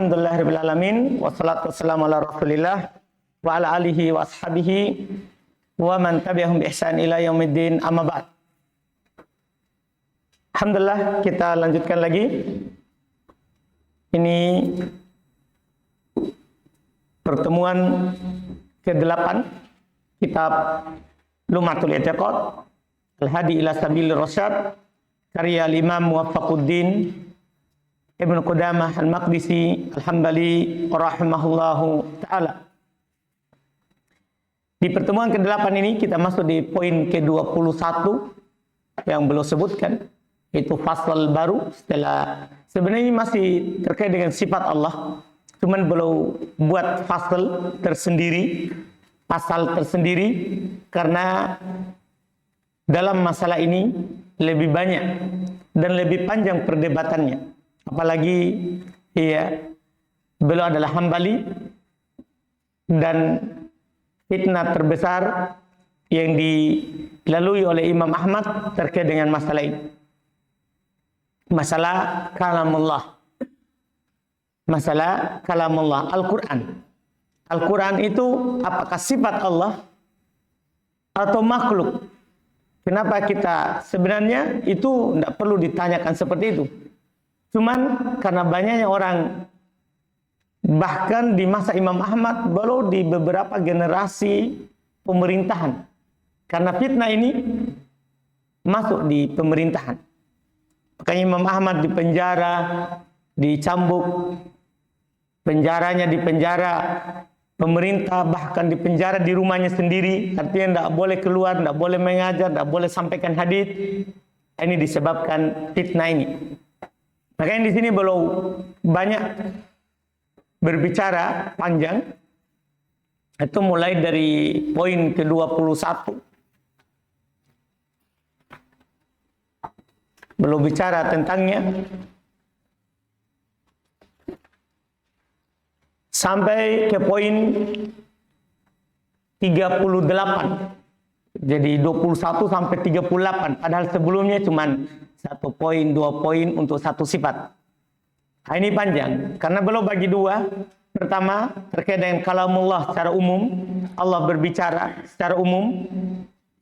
Alhamdulillahirabbil alamin wassalatu wassalamu ala Rasulillah wa ala alihi wa ashabihi wa man tabi'ahum bi ihsan ila yaumiddin, amma ba'd. Alhamdulillah, kita lanjutkan lagi. Ini pertemuan ke-8 kitab Lum'atul I'tiqad Al-Hadi ila Sabilir Rasyad karya Imam Muwaffaquddin Ibnu Qudamah Al-Maqdisi Al-Hambali rahimahullahu ta'ala. Di pertemuan ke-8 ini kita masuk di poin ke-21 yang belum sebutkan, itu fasal baru setelah, sebenarnya ini masih terkait dengan sifat Allah, cuman belum buat fasal tersendiri, pasal tersendiri, karena dalam masalah ini lebih banyak dan lebih panjang perdebatannya. Apalagi beliau adalah Hambali dan fitnah terbesar yang dilalui oleh Imam Ahmad terkait dengan masalah ini. Masalah kalamullah. Masalah kalamullah, Al-Quran. Al-Quran itu apakah sifat Allah atau makhluk? Kenapa kita sebenarnya itu tidak perlu ditanyakan seperti itu. Cuman karena banyaknya orang, bahkan di masa Imam Ahmad, baru di beberapa generasi pemerintahan, karena fitnah ini masuk di pemerintahan. Makanya Imam Ahmad dipenjara, dicambuk, penjaranya di penjara, pemerintah bahkan dipenjara di rumahnya sendiri, artinya tidak boleh keluar, tidak boleh mengajar, tidak boleh sampaikan hadis. Ini disebabkan fitnah ini. Makanya di sini belum banyak berbicara panjang. Itu mulai dari poin ke-21. Belum bicara tentangnya. Sampai ke poin 38. Jadi 21 sampai 38. Padahal sebelumnya cuma 1 poin, 2 poin untuk satu sifat. Nah, ini panjang karena belum bagi dua. Pertama terkait dengan kalamullah secara umum, Allah berbicara secara umum,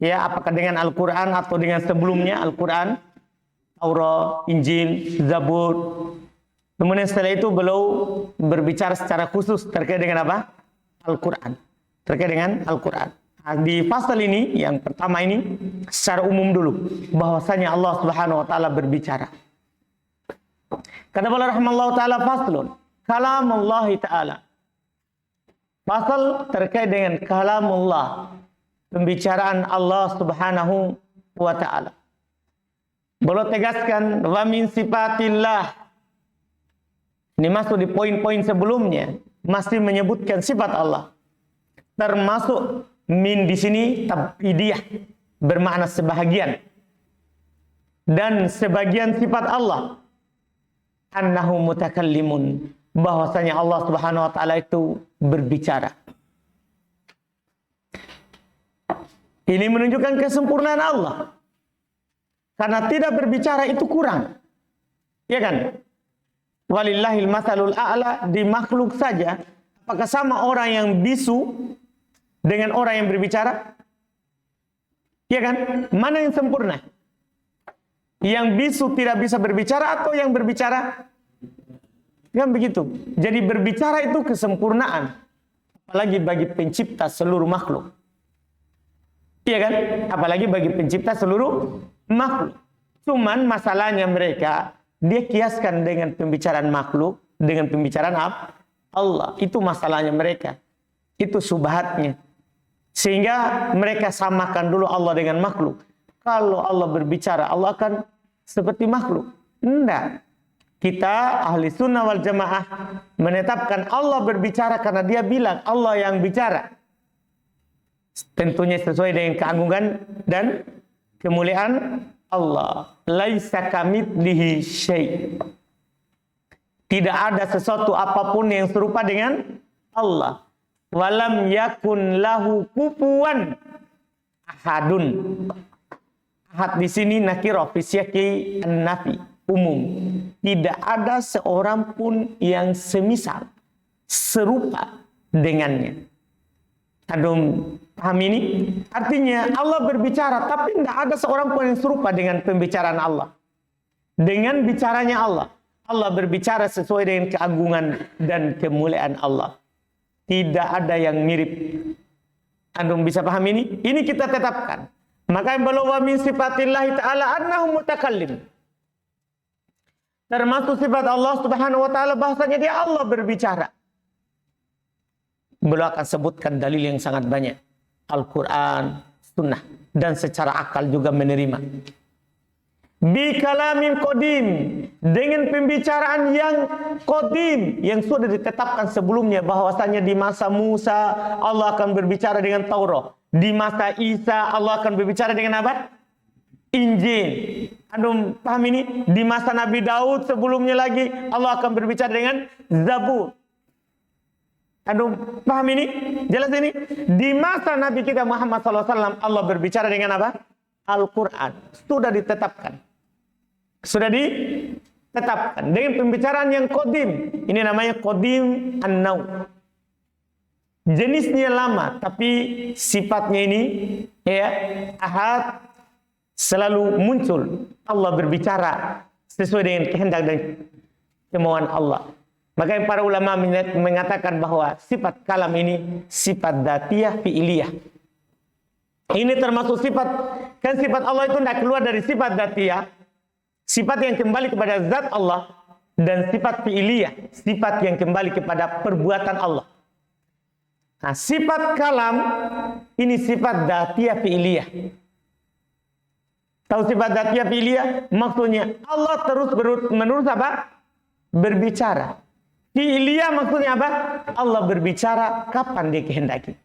ya, apakah dengan Al-Quran atau dengan sebelumnya Al-Quran, Taurat, Injil, Zabur. Kemudian setelah itu beliau berbicara secara khusus terkait dengan apa? Al-Quran. Terkait dengan Al-Quran. Di pasal ini, yang pertama ini, secara umum dulu, bahwasanya Allah Subhanahu wa Ta'ala berbicara. Kata Allah rahimahullah ta'ala, faslun kalamullahi ta'ala. Pasal terkait dengan kalamullah, pembicaraan Allah Subhanahu wa Ta'ala. Beliau tegaskan, wa min sifatillah. Ini masuk di poin-poin sebelumnya, masih menyebutkan sifat Allah. Termasuk min di sini tabidiyah, bermakna sebahagian. Dan sebagian sifat Allah, annahu mutakallimun, bahwasanya Allah Subhanahu wa Ta'ala itu berbicara. Ini menunjukkan kesempurnaan Allah. Karena tidak berbicara itu kurang. Ya kan? Walillahil matsalul a'la, di makhluk saja, apakah sama orang yang bisu dengan orang yang berbicara? Ya kan? Mana yang sempurna? Yang bisu tidak bisa berbicara atau yang berbicara? Kan begitu. Jadi berbicara itu kesempurnaan. Apalagi bagi pencipta seluruh makhluk. Iya kan? Apalagi bagi pencipta seluruh makhluk. Cuman masalahnya mereka, dia kiaskan dengan pembicaraan makhluk, dengan pembicaraan apa? Allah. Itu masalahnya mereka. Itu subhatnya. Sehingga mereka samakan dulu Allah dengan makhluk. Kalau Allah berbicara, Allah akan seperti makhluk. Tidak. Kita ahli sunnah wal jamaah menetapkan Allah berbicara karena dia bilang Allah yang bicara. Tentunya sesuai dengan keagungan dan kemuliaan Allah. Laisa kamitslihi syai'. Tidak ada sesuatu apapun yang serupa dengan Allah. Walam yakun lahu kufuwan ahadun. Ahad di sini nakirah fi siyaqi an-nafi. umum. Tidak ada seorang pun yang semisal, serupa dengannya. Adum, paham ini? Artinya Allah berbicara, tapi tidak ada seorang pun yang serupa dengan pembicaraan Allah. Dengan bicaranya Allah. Allah berbicara sesuai dengan keagungan dan kemuliaan Allah. Tidak ada yang mirip. Antum bisa paham ini? Ini kita tetapkan. Maka bahwa min sifatillahi ta'ala annahu mutakallim. Termasuk sifat Allah Subhanahu wa taala bahasanya dia Allah berbicara. Beliau akan sebutkan dalil yang sangat banyak. Al-Quran, Sunnah, dan secara akal juga menerima. Bi kalamin qadim, dengan pembicaraan yang qadim, yang sudah ditetapkan sebelumnya bahwasanya di masa Musa Allah akan berbicara dengan Taurat, di masa Isa Allah akan berbicara dengan apa? Injil. Antum paham ini? Di masa Nabi Daud sebelumnya lagi Allah akan berbicara dengan Zabur. Antum paham ini? Jelas ini? Di masa Nabi kita Muhammad SAW Allah berbicara dengan apa? Al-Quran. Sudah ditetapkan. Sudah ditetapkan dengan pembicaraan yang qadim. Ini namanya qadim an-naw. Jenisnya lama, tapi sifatnya ini ya ahad, selalu muncul. Allah berbicara sesuai dengan kehendak dan kemauan Allah. Maka para ulama mengatakan bahwa sifat kalam ini sifat dzatiyah fi'iliyah. Ini termasuk sifat, kan sifat Allah itu tidak keluar dari sifat dzatiyah. Sifat yang kembali kepada zat Allah, dan sifat fi'iliyah, sifat yang kembali kepada perbuatan Allah. Nah, sifat kalam ini sifat dzatiyah fi'iliyah. Tahu sifat dzatiyah fi'iliyah? Maksudnya Allah terus menerus apa? Berbicara. Fi'iliyah maksudnya apa? Allah berbicara kapan dia kehendaki.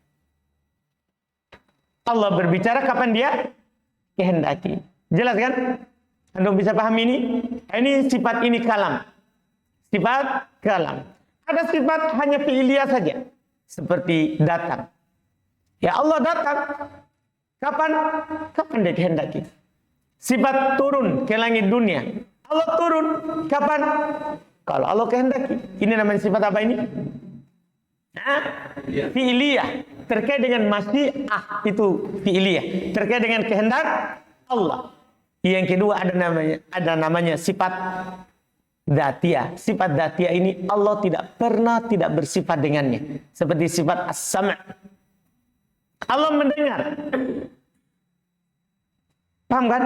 Allah berbicara kapan dia kehendaki. Jelas kan? Anda bisa paham ini? Ini sifat ini kalam. Sifat kalam. Ada sifat hanya fi'iliyah saja. Seperti datang. Ya Allah datang. Kapan? Kapan dia kehendaki. Sifat turun ke langit dunia. Allah turun. Kapan? Kalau Allah kehendaki. Ini namanya sifat apa ini? Fi'iliyah. Terkait dengan masyiah itu fi'iliyah. Terkait dengan kehendak Allah. Yang kedua ada namanya sifat dzatiyah. Sifat dzatiyah ini Allah tidak pernah tidak bersifat dengannya. Seperti sifat as-sam'. Allah mendengar. Paham kan?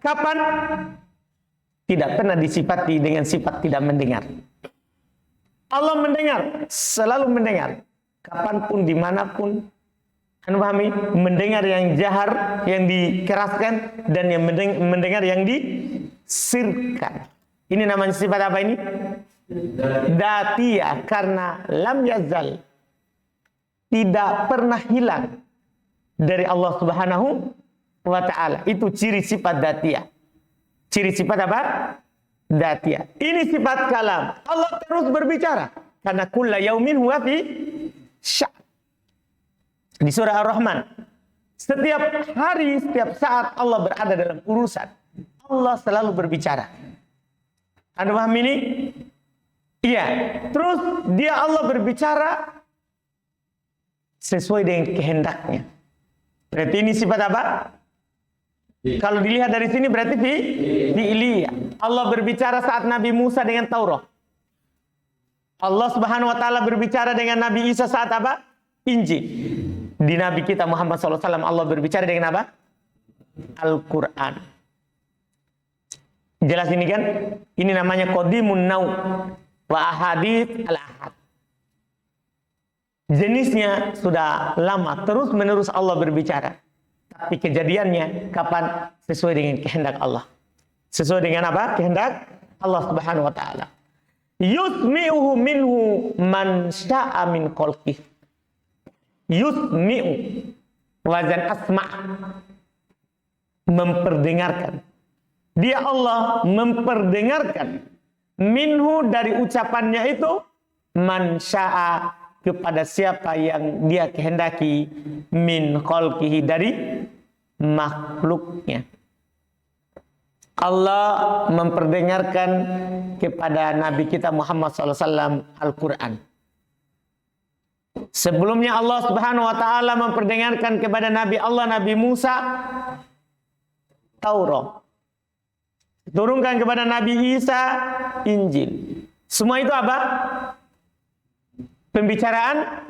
Kapan? Tidak pernah disifati dengan sifat tidak mendengar. Allah mendengar, selalu mendengar. Kapanpun, dimanapun. Anda pahami? Mendengar yang jahar, yang dikeraskan, dan yang mendengar yang disirkan. Ini namanya sifat apa ini? Dzatiyah, karena lam yazal. Tidak pernah hilang dari Allah Subhanahu wa ta'ala. Itu ciri sifat dzatiyah. Ciri sifat apa? Dzatiyah. Ini sifat kalam. Allah terus berbicara. Karena kulla yaumin huwa fi sya'. Di surah Ar-Rahman. Setiap hari, setiap saat Allah berada dalam urusan. Allah selalu berbicara. Anda paham ini? Iya. Terus dia Allah berbicara sesuai dengan kehendaknya. Berarti ini sifat apa? Kalau dilihat dari sini berarti fi'iliyah. Allah berbicara saat Nabi Musa dengan Taurat. Allah Subhanahu wa taala berbicara dengan Nabi Isa saat apa? Injil. Di Nabi kita Muhammad SAW Allah berbicara dengan apa? Al-Quran. Jelas ini kan? Ini namanya qadimun naw wa ahadits al-ahad. Jenisnya sudah lama, terus menerus Allah berbicara. Tapi kejadiannya kapan? Sesuai dengan kehendak Allah. Sesuai dengan apa? Kehendak Allah Subhanahu wa taala. Yusmi'uhu minhu man sya'a min khalqihi. Yusmi'u, wazan asma', memperdengarkan. Dia Allah memperdengarkan minhu, dari ucapannya itu, man sya'a, kepada siapa yang dia kehendaki, min khalqihi, dari makhluknya. Allah memperdengarkan kepada Nabi kita Muhammad SAW Al-Quran. Sebelumnya Allah Subhanahu wa taala memperdengarkan kepada Nabi Allah Nabi Musa Taurat. Turunkan kepada Nabi Isa Injil. Semua itu apa? Pembicaraan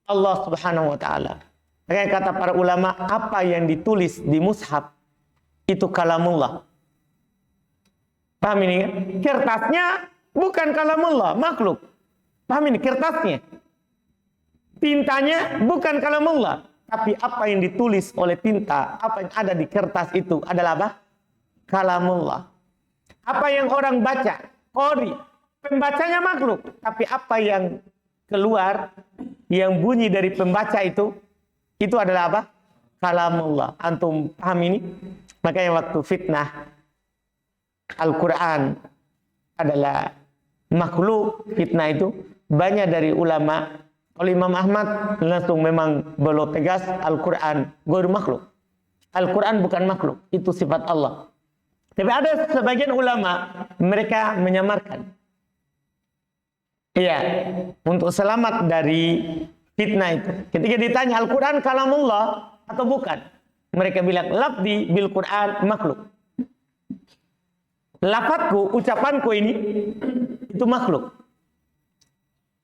Allah Subhanahu wa taala. Makanya kata para ulama, apa yang ditulis di mushaf itu kalamullah. Paham ini kan? Kertasnya bukan kalamullah, makhluk. Paham ini? Kertasnya. Tintanya bukan kalamullah, tapi apa yang ditulis oleh tinta, apa yang ada di kertas itu adalah apa? Kalamullah. Apa yang orang baca, qori, pembacanya makhluk, tapi apa yang keluar, yang bunyi dari pembaca itu adalah apa? Kalamullah. Antum paham ini? Makanya waktu fitnah Al-Quran adalah makhluk, fitnah itu banyak dari ulama. Kalau Imam Ahmad langsung memang belum tegas, Al-Quran ghair makhluk. Al-Quran bukan makhluk, itu sifat Allah. Tapi ada sebagian ulama mereka menyamarkan. Iya, untuk selamat dari fitnah itu. Ketika ditanya Al-Quran kalamullah atau bukan, mereka bilang lafzi bil Quran makhluk. Lafadzku, ucapanku ini itu makhluk.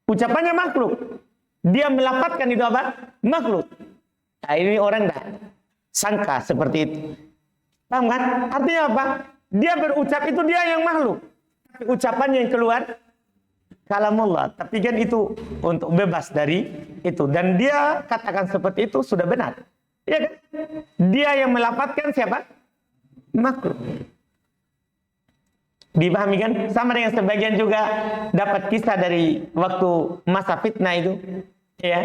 Ucapannya makhluk. Dia melafadzkan itu apa? Makhluk. Nah, ini orang dah sangka seperti itu. Paham kan? Artinya apa? Dia berucap itu dia yang makhluk. Tapi ucapannya yang keluar kalamullah. Tapi kan itu untuk bebas dari itu. Dan dia katakan seperti itu sudah benar. Ya kan? Dia yang melafadzkan siapa? Makhluk. Dipahami kan? Sama dengan sebagian juga dapat kisah dari waktu masa fitnah itu. Ya,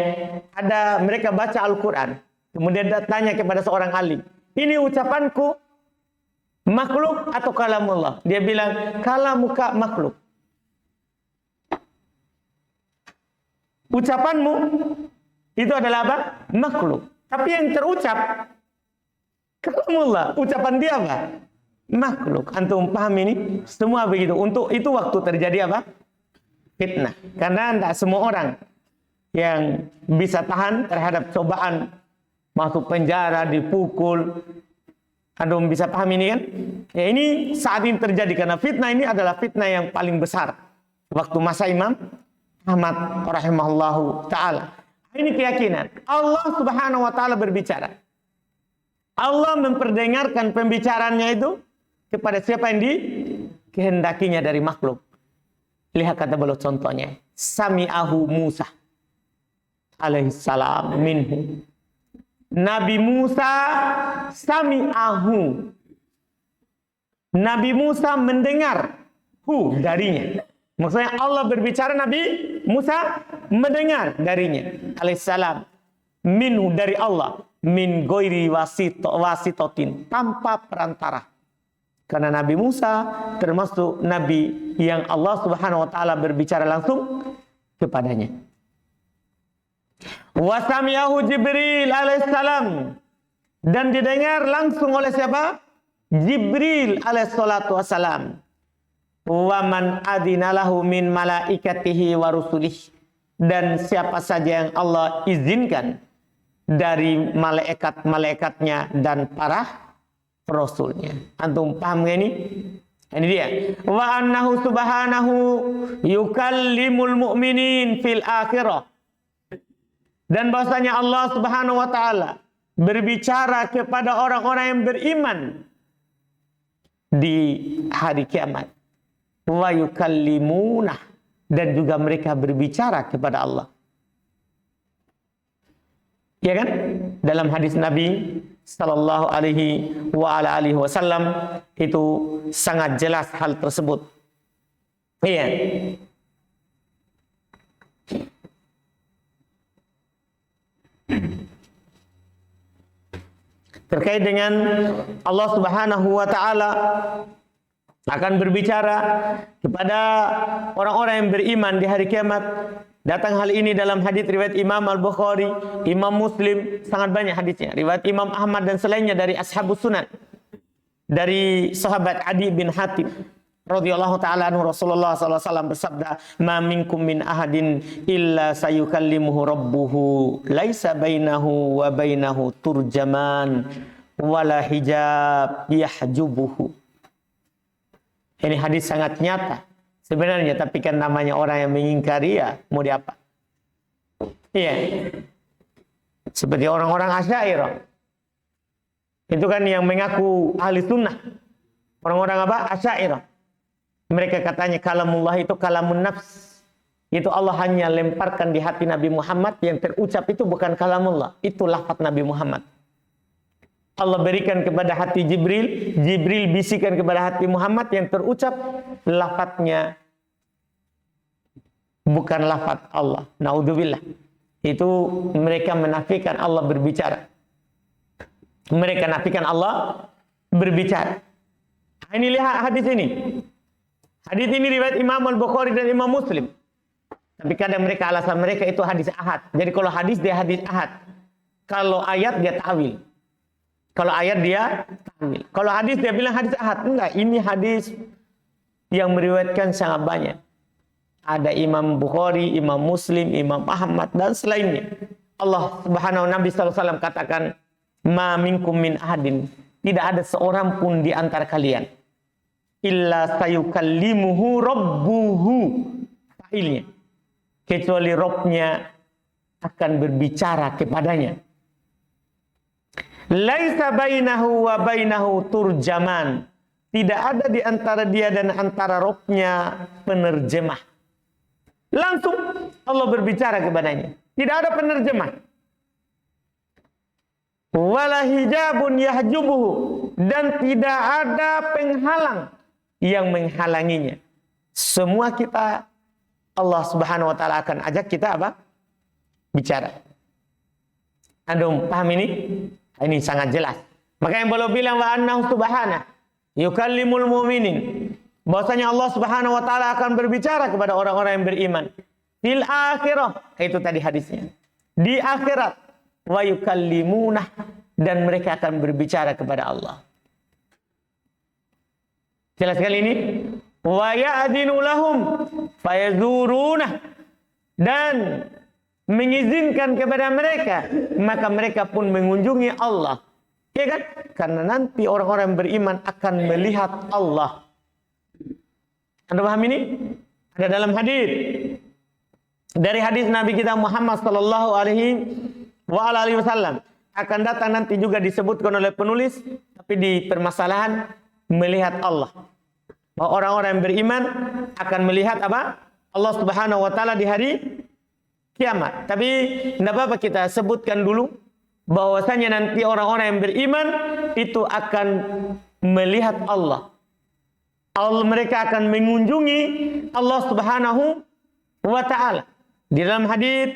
ada mereka baca Al-Quran. Kemudian tanya kepada seorang alim. Ini ucapanku makhluk atau kalamullah? Dia bilang, kalamuka makhluk. Ucapanmu itu adalah apa? Makhluk. Tapi yang terucap kalamullah. Ucapan dia apa? Makhluk. Antum paham ini? Semua begitu. Untuk itu waktu terjadi apa? Fitnah. Karena tidak semua orang yang bisa tahan terhadap cobaan masuk penjara, dipukul. Antum bisa paham ini kan? Ya, ini saat ini terjadi karena fitnah ini adalah fitnah yang paling besar waktu masa Imam Ahmad rahimahullahu taala. Ini keyakinan. Allah Subhanahu wa taala berbicara. Allah memperdengarkan pembicaraannya itu kepada siapa yang dikehendakinya dari makhluk. Lihat kata beliau contohnya. Sami'ahu Musa alaihissalam minhu. Nabi Musa sami'ahu. Nabi Musa mendengar darinya. Maksudnya Allah berbicara, Nabi Musa mendengar darinya alaihissalam. Minhu dari Allah. Min ghairi wasitotin. Tanpa perantara. Karena Nabi Musa termasuk Nabi yang Allah Subhanahu wa taala berbicara langsung kepadanya. Wa sami'ahu Jibril alaihissalam. Dan didengar langsung oleh siapa? Jibril alaihissalatu wassalam. Wa man adinalahu min malaikatihi wa rusulih. Dan siapa saja yang Allah izinkan dari malaikat-malaikatnya dan para rasulnya. Antum paham gak ini? Ini dia. Wa annahu subhanahu yukallimul mu'minin fil akhirah. Dan bahwasanya Allah Subhanahu wa taala berbicara kepada orang-orang yang beriman di hari kiamat. Wa yukallimuna, dan juga mereka berbicara kepada Allah. Ya kan? Dalam hadis Nabi sallallahu alaihi wa ala alihi wasallam itu sangat jelas hal tersebut. Iya. Terkait dengan Allah Subhanahu wa taala akan berbicara kepada orang-orang yang beriman di hari kiamat. Datang hal ini dalam hadis riwayat Imam Al-Bukhari, Imam Muslim, sangat banyak hadisnya. Riwayat Imam Ahmad dan selainnya dari Ashabus Sunan. dari sahabat Adi bin Hatim radhiyallahu taala anhu, Rasulullah sallallahu alaihi wasallam bersabda, "Ma minkum min ahadin illa sayukallimuhu rabbuhu laisa bainahu wa bainahu turjaman wala hijab yahjubuhu." Ini hadis sangat nyata sebenarnya, tapi kan namanya orang yang mengingkari, ya mau diapa? Iya. Seperti orang-orang Asy'ariyah. Itu kan yang mengaku ahli sunnah. Orang-orang apa? Asy'ariyah. Mereka katanya kalamullah itu kalamun nafs. Itu Allah hanya lemparkan di hati Nabi Muhammad, yang terucap itu bukan kalamullah. Itu lafaz Nabi Muhammad. Allah berikan kepada hati Jibril, Jibril bisikan kepada hati Muhammad, yang terucap lafaznya bukan lafaz Allah. Naudzubillah. Itu mereka menafikan Allah berbicara. Mereka nafikan Allah berbicara. Ini lihat hadis ini. Hadis ini riwayat Imam Al-Bukhari dan Imam Muslim. Tapi kadang mereka alasan mereka itu hadis ahad. Jadi kalau hadis dia hadis ahad. Kalau ayat dia ta'wil. Kalau ayat dia ta'wil. Kalau hadis dia bilang hadis ahad. Enggak, ini hadis yang meriwayatkan sangat banyak. Ada Imam Bukhari, Imam Muslim, Imam Ahmad dan selainnya. Allah Subhanahu Nabi sallallahu alaihi wasallam katakan, "Ma minkum min ahadin." Tidak ada seorang pun di antara kalian illa sayukallimuhu rabbuhu, fa'ilnya, kecuali Rabbnya akan berbicara kepadanya. Laisa bainahu wa bainahu turjaman. Tidak ada di antara dia dan antara Rabbnya penerjemah. Langsung Allah berbicara kepadanya. Tidak ada penerjemah. Wala hijabun yahjubuhu, dan tidak ada penghalang yang menghalanginya. Semua kita, Allah Subhanahu wa taala akan ajak kita apa? Bicara. Antum paham ini? Ini sangat jelas. Maka yang beliau bilang wa annahu subhanahu yukallimul mu'minin, bahwasanya Allah Subhanahu wa taala akan berbicara kepada orang-orang yang beriman. Fil akhirah, itu tadi hadisnya. Di akhirat, wa yukallimunah, dan mereka akan berbicara kepada Allah. Jelas sekali ini. Wa ya'dinu lahum fayazurunah, dan mengizinkan kepada mereka, maka mereka pun mengunjungi Allah. Ya kan? Karena nanti orang-orang beriman akan melihat Allah. Anda paham ini? Ada dalam hadis. Dari hadis Nabi kita Muhammad sallallahu alaihi wasallam. Akan datang nanti juga disebutkan oleh penulis, tapi di permasalahan melihat Allah. Bahwa orang-orang yang beriman akan melihat apa? Allah Subhanahu wa taala di hari kiamat. Tapi tidak apa-apa kita sebutkan dulu bahwasanya nanti orang-orang yang beriman itu akan melihat Allah. Mereka akan mengunjungi Allah Subhanahu wa taala. Di dalam hadis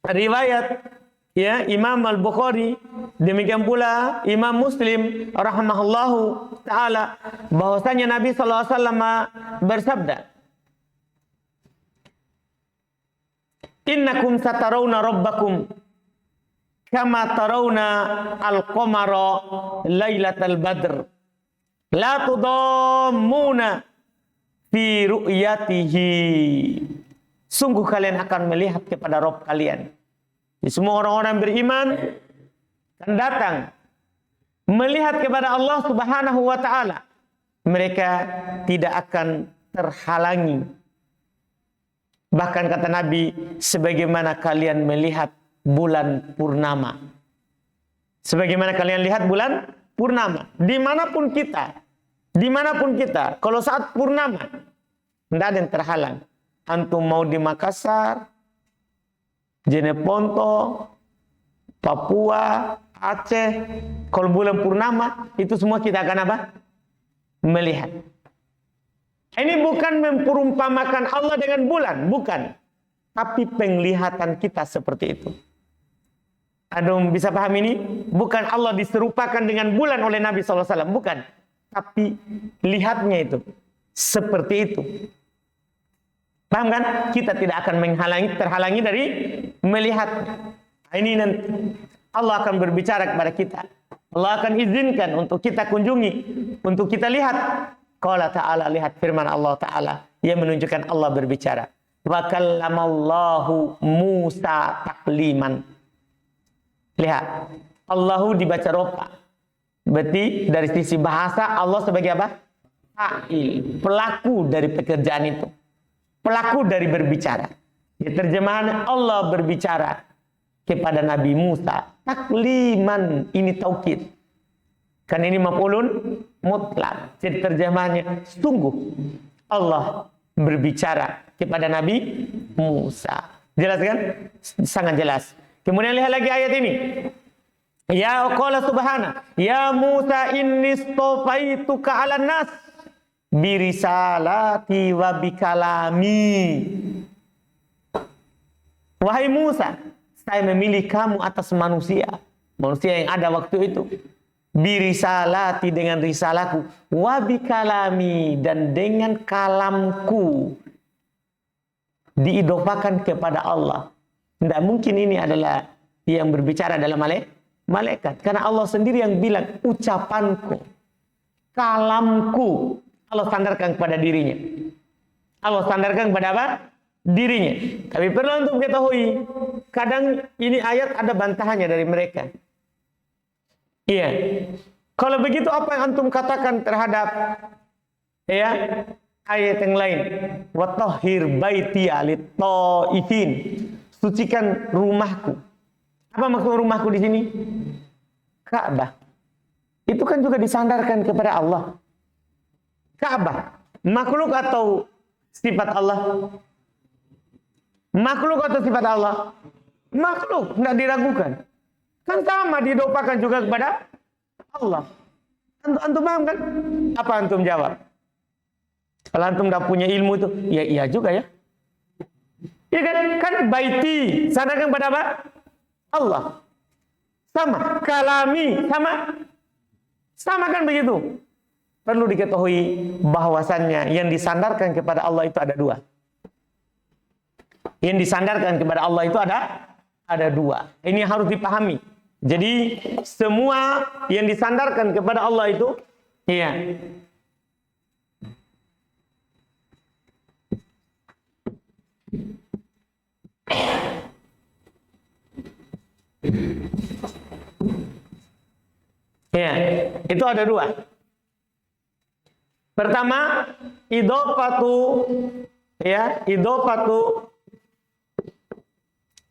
riwayat ya Imam Al-Bukhari, demikian pula Imam Muslim rahimahullahu taala, bahwasanya Nabi sallallahu alaihi wasallam bersabda, "Innakum satarawna rabbakum kama tarawna al-qamara lailatal badr. La tudammuna fi ru'yatihi." Sungguh kalian akan melihat kepada Rabb kalian. Semua orang-orang beriman akan datang melihat kepada Allah Subhanahu wa taala. Mereka tidak akan terhalangi. Bahkan kata Nabi, sebagaimana kalian melihat bulan purnama. Sebagaimana kalian lihat bulan purnama. Dimanapun kita, kalau saat purnama, tidak ada yang terhalang. Antum mau di Makassar, Jeneponto, Papua, Aceh, kalau bulan purnama, itu semua kita akan apa? Melihat. Ini bukan memperumpamakan Allah dengan bulan, bukan. Tapi penglihatan kita seperti itu. Antum bisa paham ini? Bukan Allah diserupakan dengan bulan oleh Nabi SAW, bukan. Tapi lihatnya itu seperti itu. Paham kan? Kita tidak akan terhalangi dari melihat. Ini nanti Allah akan berbicara kepada kita. Allah akan izinkan untuk kita kunjungi, untuk kita lihat. Qala ta'ala, lihat firman Allah Ta'ala yang menunjukkan Allah berbicara. Wa kallamallahu Musa takliman. Lihat, Allahu dibaca rofa. Berarti dari sisi bahasa Allah sebagai apa? Fa'il, pelaku dari pekerjaan itu. Pelaku dari berbicara. Ya, terjemahan Allah berbicara kepada Nabi Musa. Takliman, ini taukid. Kan ini maf'ulun mutlak. Jadi terjemahannya sungguh Allah berbicara kepada Nabi Musa. Jelas kan? Sangat jelas. Kemudian lihat lagi ayat ini. Ya qala subhana, ya Musa inni istafaituka 'alan nas birisalati wa bikalami. Wahai Musa, saya memilih kamu atas manusia yang ada waktu itu. Birisalati, dengan risalahku, wabikalami, dan dengan kalamku. Diidofakan kepada Allah. Tidak mungkin ini adalah yang berbicara dalam malaikat. Karena Allah sendiri yang bilang, ucapanku, kalamku. Allah sandarkan kepada dirinya. Allah sandarkan kepada apa? Dirinya. Tapi perlu untuk ketahui, kadang ini ayat ada bantahannya dari mereka. Iya. Kalau begitu apa yang antum katakan terhadap ya ayat yang lain? Wa tahhir baitiya lit-taifin. Sucikan rumahku. Apa maksud rumahku di sini? Ka'bah. Itu kan juga disandarkan kepada Allah. Ka'bah makhluk atau sifat Allah? Makhluk atau sifat Allah? Makhluk, tidak diragukan. Kan sama didopakan juga kepada Allah. Antum paham kan? Apa antum jawab? Kalau antum tidak punya ilmu itu, ya iya juga ya. Iya kan? Kan baiti, sandarkan kepada apa? Allah. Sama. Kalami, sama. Sama kan begitu? Perlu diketahui bahwasannya yang disandarkan kepada Allah itu ada dua. Yang disandarkan kepada Allah itu ada dua. Ini harus dipahami. Jadi semua yang disandarkan kepada Allah itu, iya. Ya, itu ada dua. Pertama, idhofatu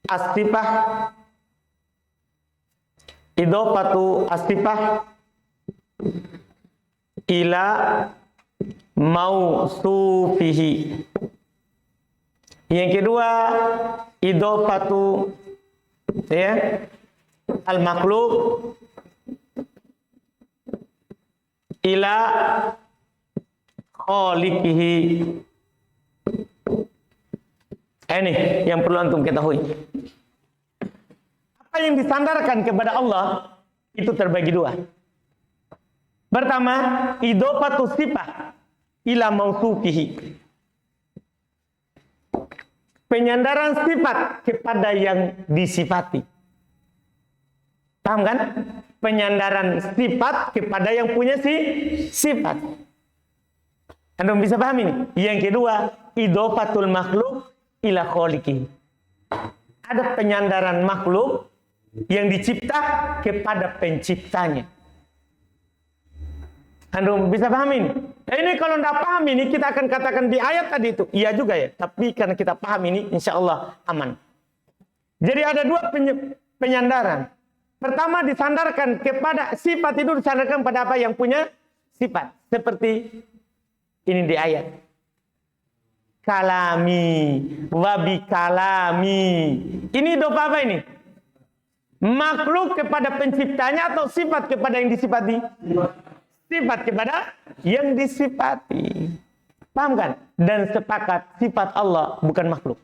as-sifah. Idhofatu as-sifah ila mausufihi. Yang kedua, idhofatu al-makhluk ila khaliqihi. Ini yang perlu antum ketahui. Apa yang disandarkan kepada Allah itu terbagi dua. Pertama, idhofatu sifah ila mausufihi. Penyandaran sifat kepada yang disifati. Paham kan? Penyandaran sifat kepada yang punya sifat. Antum bisa paham ini? Yang kedua, idhofatul makhluk ila khaliqi. Ada penyandaran makhluk yang dicipta kepada penciptanya. Antum bisa paham ini? Ini kalau tidak paham ini, kita akan katakan di ayat tadi itu. Iya juga ya. Tapi karena kita paham ini, insya Allah aman. Jadi ada dua penyandaran. Pertama, disandarkan kepada sifat itu, disandarkan pada apa yang punya sifat. Seperti ini di ayat. Kalami, wabi kalami. Ini dopa apa ini? Makhluk kepada penciptanya atau sifat kepada yang disifati? Sifat kepada yang disifati. Paham kan? Dan sepakat sifat Allah bukan makhluk.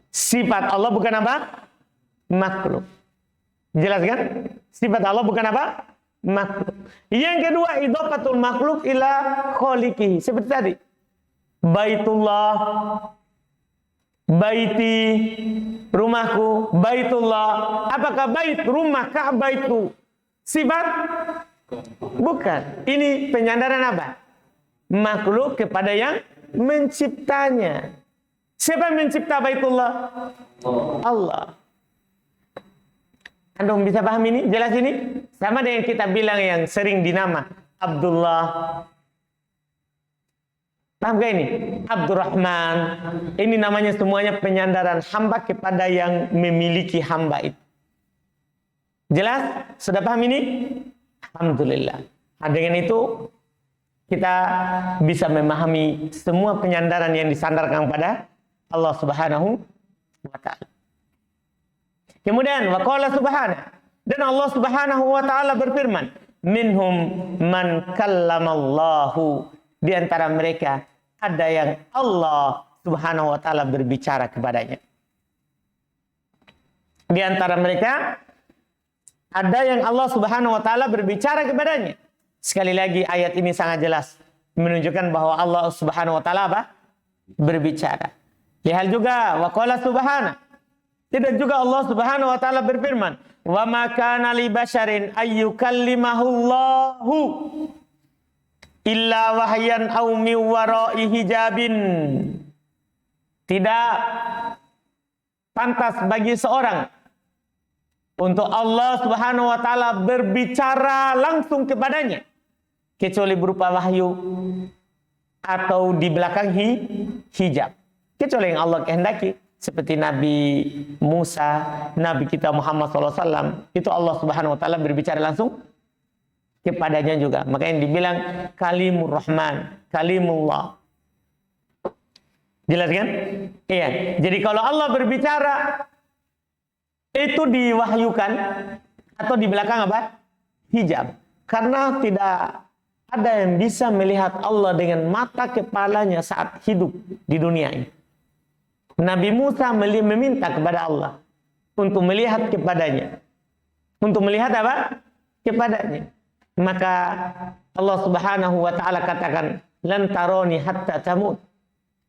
Sifat Allah bukan apa? Makhluk. Jelas kan? Sifat Allah bukan apa? Makhluk. Yang kedua, idhofatul makhluk ila khaliqihi. Seperti tadi. Baitullah baiti, rumahku, baitullah. Apakah bait, rumah, Ka'bah itu sifat? Bukan. Ini penyandaran apa? Makhluk kepada yang menciptanya. Siapa yang mencipta baitullah? Allah. Antum bisa paham ini? Jelas ini? Sama dengan kita bilang yang sering dinama Abdullah. Paham gak ini? Abdurrahman. Ini namanya semuanya penyandaran hamba kepada yang memiliki hamba itu. Jelas? Sudah paham ini? Alhamdulillah. Nah, dengan itu kita bisa memahami semua penyandaran yang disandarkan kepada Allah Subhanahu wa ta'ala. Kemudian waqala subhanahu, dan Allah Subhanahu wa ta'ala berfirman, minhum man kallamallahu, di antara mereka ada yang Allah Subhanahu wa ta'ala berbicara kepadanya. Di antara mereka ada yang Allah Subhanahu wa ta'ala berbicara kepadanya. Sekali lagi ayat ini sangat jelas menunjukkan bahwa Allah Subhanahu wa ta'ala apa? Berbicara. Lihat juga waqala subhanahu. Tidak juga Allah Subhanahu wa ta'ala berfirman, wa ma kana li basyarin ayyukallimahullahu illa wahyan aw min wara'i hijabin. Tidak pantas bagi seorang untuk Allah Subhanahu wa ta'ala berbicara langsung kepadanya kecuali berupa wahyu atau di belakang hijab, kecuali yang Allah kehendaki, seperti Nabi Musa, Nabi kita Muhammad SAW, itu Allah Subhanahu wa ta'ala berbicara langsung kepadanya juga. Makanya dibilang kalimur rahman, kalimullah. Jelas kan? Iya. Jadi kalau Allah berbicara itu diwahyukan atau di belakang apa? Hijab. Karena tidak ada yang bisa melihat Allah dengan mata kepalanya saat hidup di dunia ini. Nabi Musa meminta kepada Allah untuk melihat kepadanya. Untuk melihat apa? Kepadanya. Maka Allah Subhanahu wa ta'ala katakan, lan taroni hatta tamut.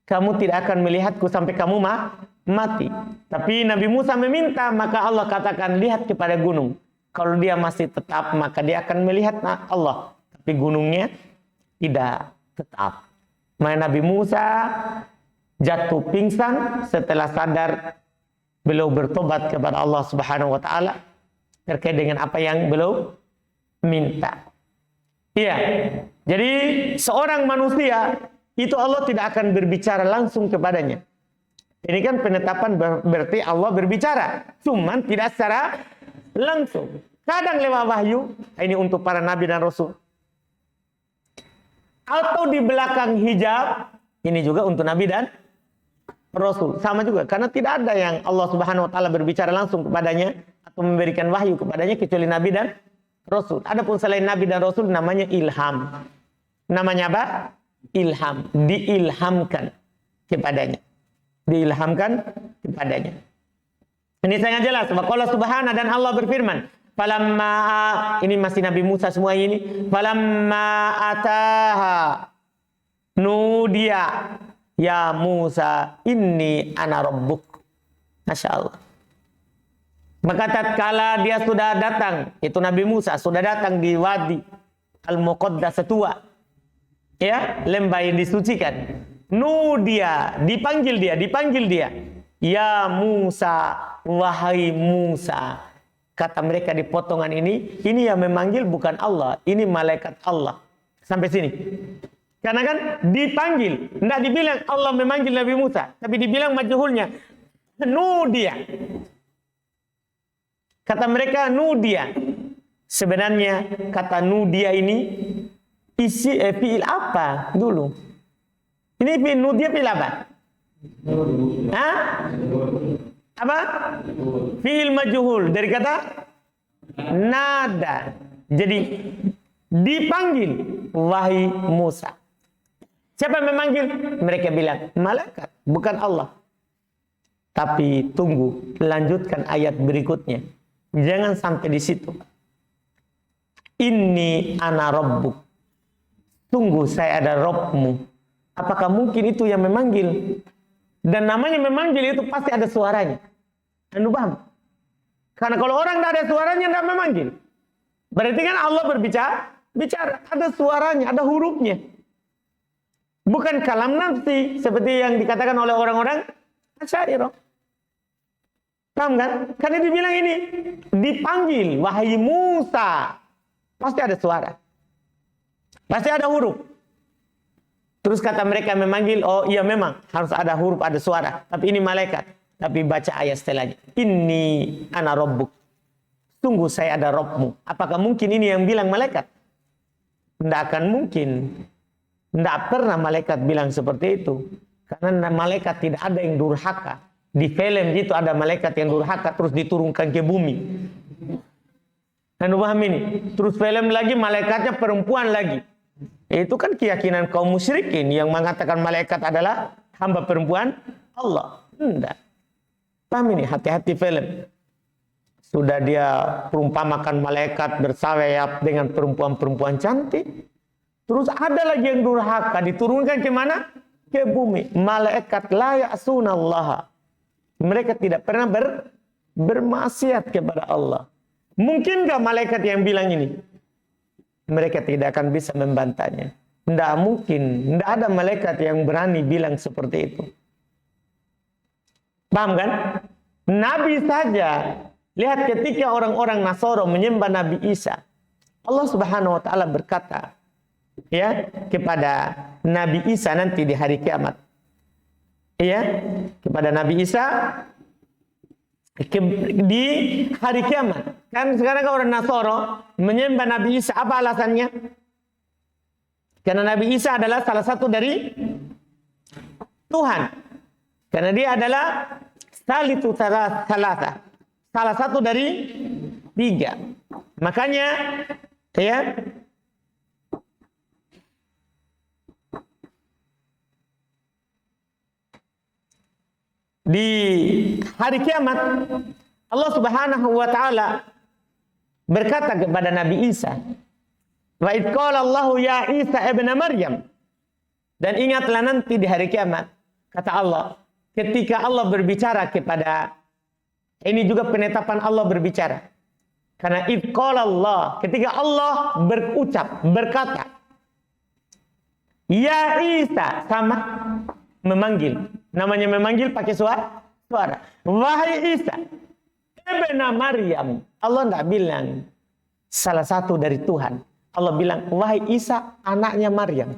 Kamu tidak akan melihatku sampai kamu mati. Tapi Nabi Musa meminta, maka Allah katakan, lihat kepada gunung. Kalau dia masih tetap, maka dia akan melihat Allah. Tapi gunungnya tidak tetap. Maka Nabi Musa jatuh pingsan setelah sadar beliau bertobat kepada Allah Subhanahu wa ta'ala terkait dengan apa yang beliau minta. Iya. Jadi seorang manusia itu Allah tidak akan berbicara langsung kepadanya. Ini kan penetapan berarti Allah berbicara, cuman tidak secara langsung. Kadang lewat wahyu, ini untuk para nabi dan rasul. Atau di belakang hijab, ini juga untuk nabi dan rasul. Sama juga, karena tidak ada yang Allah Subhanahu wa ta'ala berbicara langsung kepadanya atau memberikan wahyu kepadanya kecuali nabi dan rasul. Adapun selain nabi dan rasul namanya ilham. Namanya apa? Ilham. Diilhamkan kepadanya. Diilhamkan kepadanya. Ini sangat jelas. Waqala subhanahu, dan Allah berfirman, falamma, ini masih Nabi Musa semua ini, falamma ataha nudiya ya Musa inni ana rabbuk. Masya Allah. Maka tatkala dia sudah datang, itu Nabi Musa sudah datang di Wadi Al-Muqaddas tua, ya, lembah yang disucikan. Nudia, dipanggil dia. Ya Musa, wahai Musa. Kata mereka di potongan ini yang memanggil bukan Allah, ini malaikat Allah. Sampai sini. Karena kan dipanggil, tidak dibilang Allah memanggil Nabi Musa, tapi dibilang majhulnya nudia. Kata mereka nudia. Sebenarnya kata nudia ini isi fiil apa dulu? Ini fiil nudia fiil apa? Hah? Apa? Fiil majhul dari kata nada. Jadi dipanggil wahai Musa. Siapa yang memanggil? Mereka bilang malaikat, bukan Allah. Tapi tunggu, lanjutkan ayat berikutnya. Jangan sampai di situ. Inni ana rabbuk. Tunggu, saya ada Rabbmu. Apakah mungkin itu yang memanggil? Dan namanya memanggil itu pasti ada suaranya. Anu paham? Karena kalau orang tidak ada suaranya, tidak memanggil. Berarti kan Allah bicara. Ada suaranya, ada hurufnya. Bukan kalam nafsi. Seperti yang dikatakan oleh orang-orang Asy'ariyah. Paham kan? Karena dibilang ini. Dipanggil, wahai Musa. Pasti ada suara. Pasti ada huruf. Terus kata mereka memanggil, oh iya memang. Harus ada huruf, ada suara. Tapi ini malaikat. Tapi baca ayat setelahnya. Inni ana rabbuk. Sungguh saya ada Rabbmu. Apakah mungkin ini yang bilang malaikat? Tidak akan mungkin. Tidak pernah malaikat bilang seperti itu. Karena malaikat tidak ada yang durhaka. Di film itu ada malaikat yang durhaka terus diturunkan ke bumi. Anda paham ini? Terus film lagi malaikatnya perempuan lagi. Itu kan keyakinan kaum musyrikin yang mengatakan malaikat adalah hamba perempuan Allah. Tidak. Paham ini? Hati-hati film. Sudah dia perumpamakan malaikat bersayap dengan perempuan-perempuan cantik. Terus ada lagi yang durhaka. Diturunkan ke mana? Ke bumi. Malaikat la ya'sunallaha. Mereka tidak pernah bermaksiat kepada Allah. Mungkinkah malaikat yang bilang ini? Mereka tidak akan bisa membantahnya. Tidak mungkin. Tidak ada malaikat yang berani bilang seperti itu. Paham kan? Nabi saja. Lihat ketika orang-orang Nasoro menyembah Nabi Isa. Allah Subhanahu wa taala berkata ya kepada Nabi Isa nanti di hari kiamat. Ya, kepada Nabi Isa di hari kiamat. Kan sekarang orang Nasoro menyembah Nabi Isa. Apa alasannya? Karena Nabi Isa adalah salah satu dari Tuhan. Karena dia adalah salitu salasa. Salah satu dari 3. Makanya ya di hari kiamat Allah Subhanahu wa taala berkata kepada Nabi Isa, "Wa idz qala Allahu ya Isa ibn Maryam." Dan ingatlah nanti di hari kiamat, kata Allah, ketika Allah berbicara kepada, ini juga penetapan Allah berbicara. Karena idz qala Allah, ketika Allah berucap, berkata, "Ya Isa," sama memanggil. Namanya memanggil pakai suara. "Wahai Isa ibn Maryam." Allah tidak bilang salah satu dari Tuhan. Allah bilang, "Wahai Isa, anaknya Maryam."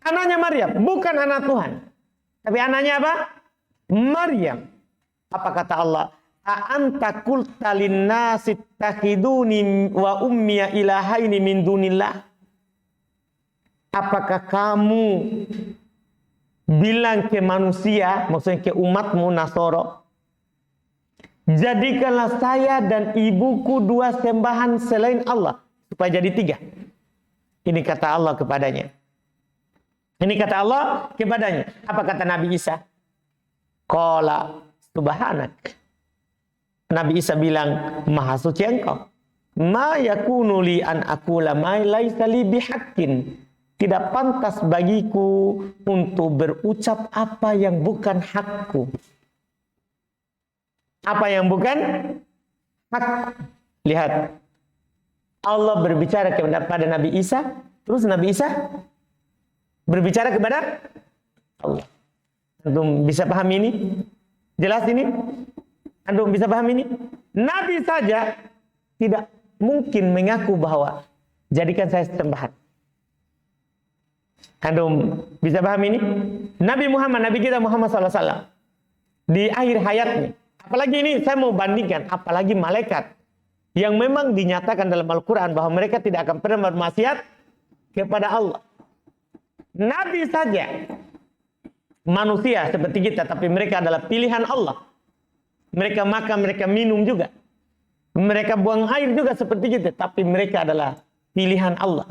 Anaknya Maryam, bukan anak Tuhan. Tapi anaknya apa? Maryam. Apa kata Allah? "A'anta qulta lin-nasi ittakhiduni wa ummiya ilahaini min dunillah." Apakah kamu bilang ke manusia, maksudnya ke umatmu Nasoro, jadikanlah saya dan ibuku 2 sembahan selain Allah, supaya jadi 3. Ini kata Allah kepadanya. Ini kata Allah kepadanya. Apa kata Nabi Isa? Qala subhanak. Nabi Isa bilang, maha suci engkau. Ma yakunu li an aqula ma laisa li bihaqqin. Tidak pantas bagiku untuk berucap apa yang bukan hakku. Apa yang bukan hak. Lihat. Allah berbicara kepada Nabi Isa. Terus Nabi Isa berbicara kepada Allah. Antum bisa paham ini? Jelas ini? Antum bisa paham ini? Nabi saja tidak mungkin mengaku bahwa jadikan saya sembahan. Antum bisa paham ini? Nabi Muhammad, Nabi kita Muhammad SAW di akhir hayatnya. Apalagi ini saya mau bandingkan, apalagi malaikat yang memang dinyatakan dalam Al-Quran bahwa mereka tidak akan pernah bermaksiat kepada Allah. Nabi saja manusia seperti kita, tapi mereka adalah pilihan Allah. Mereka makan, mereka minum juga. Mereka buang air juga seperti kita, tapi mereka adalah pilihan Allah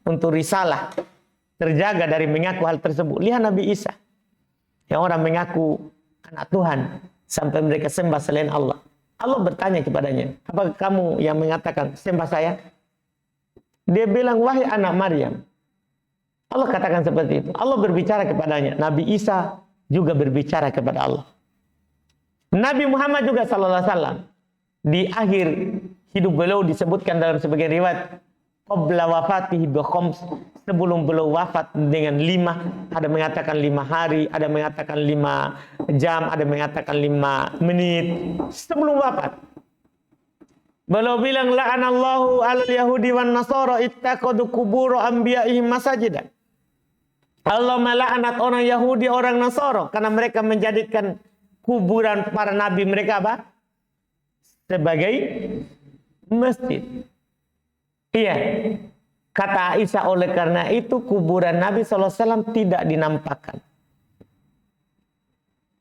untuk risalah, terjaga dari mengaku hal tersebut. Lihat Nabi Isa yang orang mengaku anak Tuhan sampai mereka sembah selain Allah. Allah bertanya kepadanya, apakah kamu yang mengatakan sembah saya? Dia bilang, wahai anak Maryam. Allah katakan seperti itu. Allah berbicara kepadanya, Nabi Isa juga berbicara kepada Allah. Nabi Muhammad juga sallallahu alaihi wasallam di akhir hidup beliau disebutkan dalam sebagian riwayat qabla wafatihi bi khams, sebelum beliau wafat dengan 5, ada mengatakan 5 hari, ada mengatakan 5 jam, ada mengatakan 5 menit sebelum wafat. Beliau bilang la'anallahu 'alal yahudi wan nasara ittaqadu qubur anbiya'ihim masajidan. Allah melaknat orang Yahudi, orang Nasara karena mereka menjadikan kuburan para nabi mereka apa? Sebagai masjid. Iya. Kata Aisyah, oleh karena itu kuburan Nabi SAW tidak dinampakkan.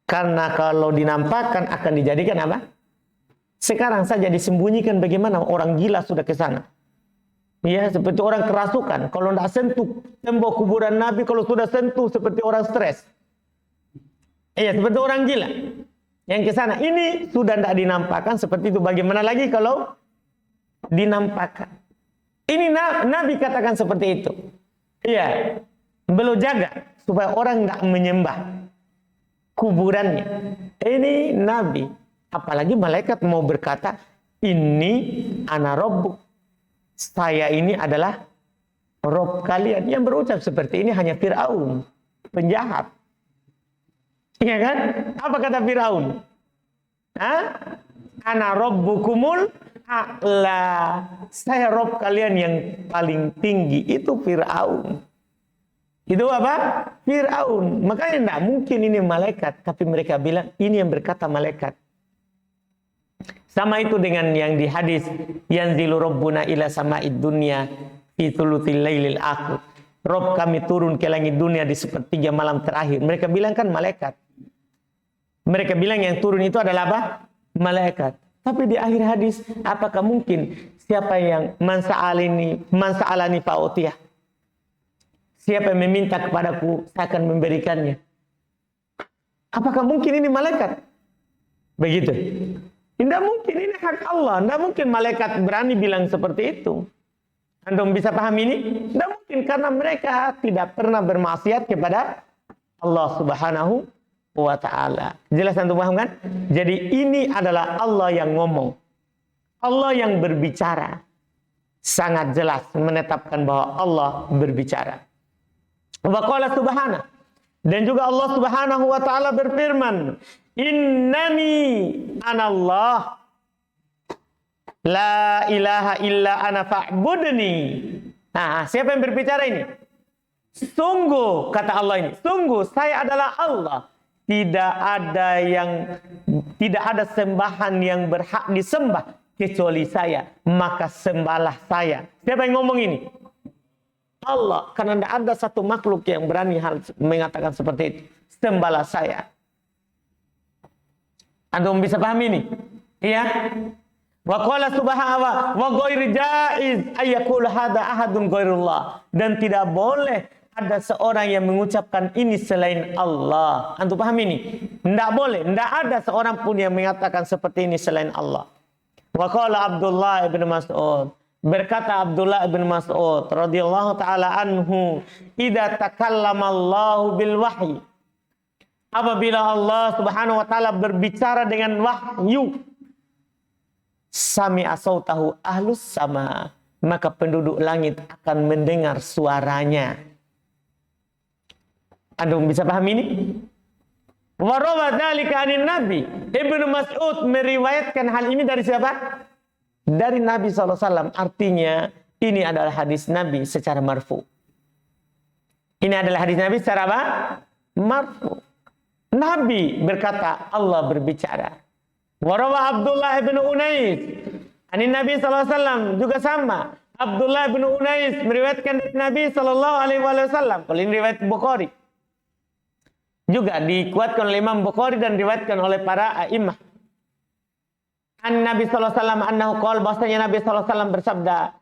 Karena kalau dinampakkan akan dijadikan apa? Sekarang saja disembunyikan, bagaimana orang gila sudah ke sana. Ya, seperti orang kerasukan. Kalau tidak sentuh tembok kuburan Nabi, kalau sudah sentuh seperti orang stres. Iya, seperti orang gila yang ke sana. Ini sudah tidak dinampakkan seperti itu. Bagaimana lagi kalau dinampakkan? Ini Nabi katakan seperti itu. Iya, beliau jaga supaya orang tidak menyembah kuburannya. Ini Nabi. Apalagi malaikat mau berkata, ini ana rabbuk. Saya ini adalah Rob kalian. Yang berucap seperti ini hanya Fir'aun, penjahat. Iya kan? Apa kata Fir'aun? Ana rabbukumul a'la. Saya Rob kalian yang paling tinggi. Itu Fir'aun. Itu apa? Fir'aun. Makanya tidak mungkin ini malaikat. Tapi mereka bilang ini yang berkata malaikat. Sama itu dengan yang di hadis yanzilu rabbuna ila sama'id dunya fi thuluthil lailil akhir. Rob kami turun ke langit dunia di sepertiga malam terakhir. Mereka bilang kan malaikat. Mereka bilang yang turun itu adalah apa? Malaikat. Tapi di akhir hadis, apakah mungkin siapa yang mansa'alani fa'utiyah? Siapa yang meminta kepadaku, saya akan memberikannya. Apakah mungkin ini malaikat? Begitu. Tidak mungkin, ini hak Allah. Tidak mungkin malaikat berani bilang seperti itu. Anda bisa paham ini? Tidak mungkin, karena mereka tidak pernah bermaksiat kepada Allah Subhanahu wa ta'ala. Jelas Anda paham kan? Jadi ini adalah Allah yang ngomong. Allah yang berbicara. Sangat jelas menetapkan bahwa Allah berbicara. Wa qala subhanahu. Dan juga Allah Subhanahu wa ta'ala berfirman, innani anallah la ilaha illa ana fa'budni. Nah, siapa yang berbicara ini? Sungguh, kata Allah ini, sungguh saya adalah Allah. Tidak ada sembahan yang berhak disembah kecuali saya, maka sembahlah saya. Siapa yang ngomong ini? Allah. Karena tidak ada satu makhluk yang berani mengatakan seperti itu. Sembahlah saya. Anda bisa paham ini? Iya. Wa qala subhanahu wa ghairu jaiz ayyakul hada ahadun ghairullah. Dan tidak boleh ada seorang yang mengucapkan ini selain Allah. Antum paham ini? Tidak boleh. Tidak ada seorang pun yang mengatakan seperti ini selain Allah. Wa qala Abdullah ibn Mas'ud. Berkata Abdullah ibn Mas'ud radhiyallahu taala anhu, "Idza takallama Allahu bil wahyi." Apabila Allah Subhanahu wa taala berbicara dengan wahyu, sami'a sautahu ahlus sama, maka penduduk langit akan mendengar suaranya. Anda bisa paham ini? Wa rawa dzalika 'anin Nabi. Ibnu Mas'ud meriwayatkan hal ini dari siapa? Dari Nabi SAW. Artinya ini adalah hadis Nabi secara marfu. Ini adalah hadis Nabi secara apa? Marfu. Nabi berkata, Allah berbicara. Warawa Abdullah bin Unais. Ani Nabi SAW juga sama. Abdullah bin Unais meriwayatkan dari Nabi SAW. Kalau ini riwayat Bukhari. Juga dikuatkan oleh Imam Bukhari dan diriwayatkan oleh para a'imah. An Nabi SAW annahu qala, bahasanya Nabi SAW bersabda,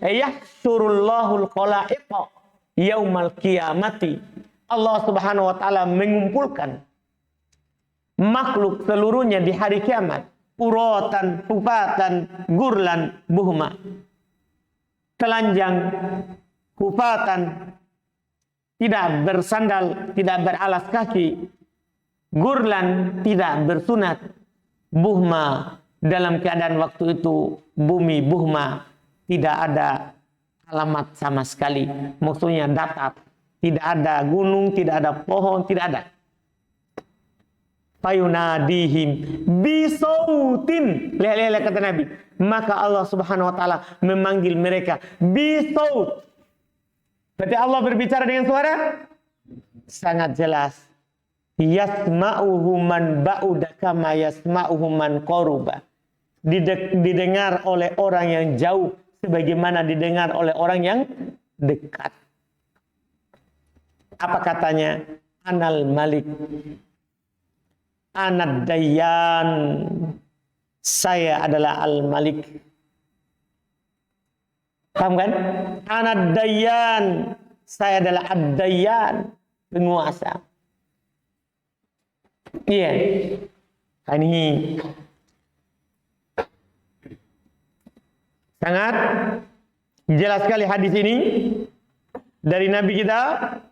yahsyurullahul khalaiqa yaumal qiyamati. Allah Subhanahu wa taala mengumpulkan makhluk seluruhnya di hari kiamat, uratan, kufatan, gurlan, buhma. Telanjang, kufatan, tidak bersandal, tidak beralas kaki, gurlan, tidak bersunat, buhma, dalam keadaan waktu itu bumi buhma, tidak ada alamat sama sekali, maksudnya datar, tidak ada gunung, tidak ada pohon, tidak ada. Fayunadihim bisautin, lihat kata Nabi, maka Allah Subhanahu wa taala memanggil mereka bisaut. Berarti Allah berbicara dengan suara sangat jelas. Yasma'uhu man ba'uda kama yasma'uhu man qaruba. Didengar oleh orang yang jauh sebagaimana didengar oleh orang yang dekat. Apa katanya? Anal Malik, Anad Dayyan, saya adalah Al Malik. Paham kan? Anad Dayyan, saya adalah Ad Dayyan, penguasa. Iya. Ini sangat jelas sekali hadis ini dari Nabi kita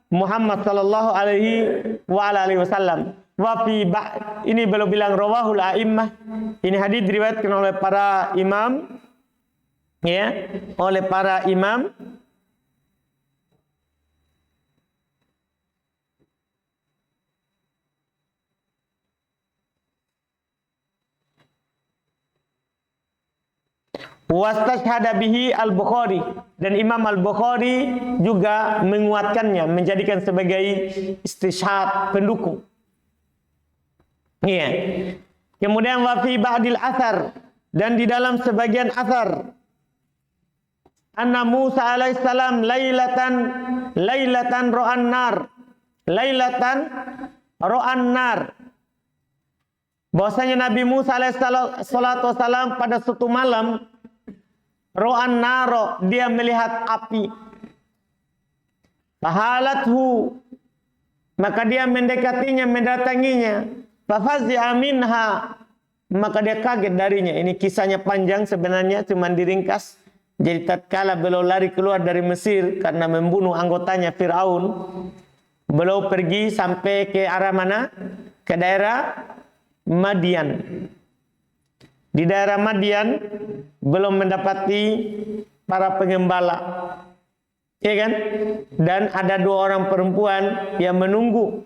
Muhammad sallallahu alaihi wasallam. Ini belum bilang rawahul a'immah. Ini hadis diriwayatkan oleh para imam, ya, oleh para imam. Wastashhada bihi al-Bukhari, dan Imam al-Bukhari juga menguatkannya, menjadikan sebagai istishhad, pendukung. Iya. Kemudian wa fi ba'dil athar, dan di dalam sebagian athar, anna Musa alaihissalam lailatan ro'an nar, bahwasanya Nabi Musa alaihissalam pada suatu malam ro'an naro, dia melihat api. Fahalathu, maka dia mendekatinya, mendatanginya. Fafazi'a minha, maka dia kaget darinya. Ini kisahnya panjang sebenarnya, cuma diringkas. Jadi tatkala beliau lari keluar dari Mesir karena membunuh anggotanya Fir'aun, beliau pergi sampai ke arah mana? Ke daerah Madian. Di daerah Madian belum mendapati para pengembala, ya kan? Dan ada 2 orang perempuan yang menunggu,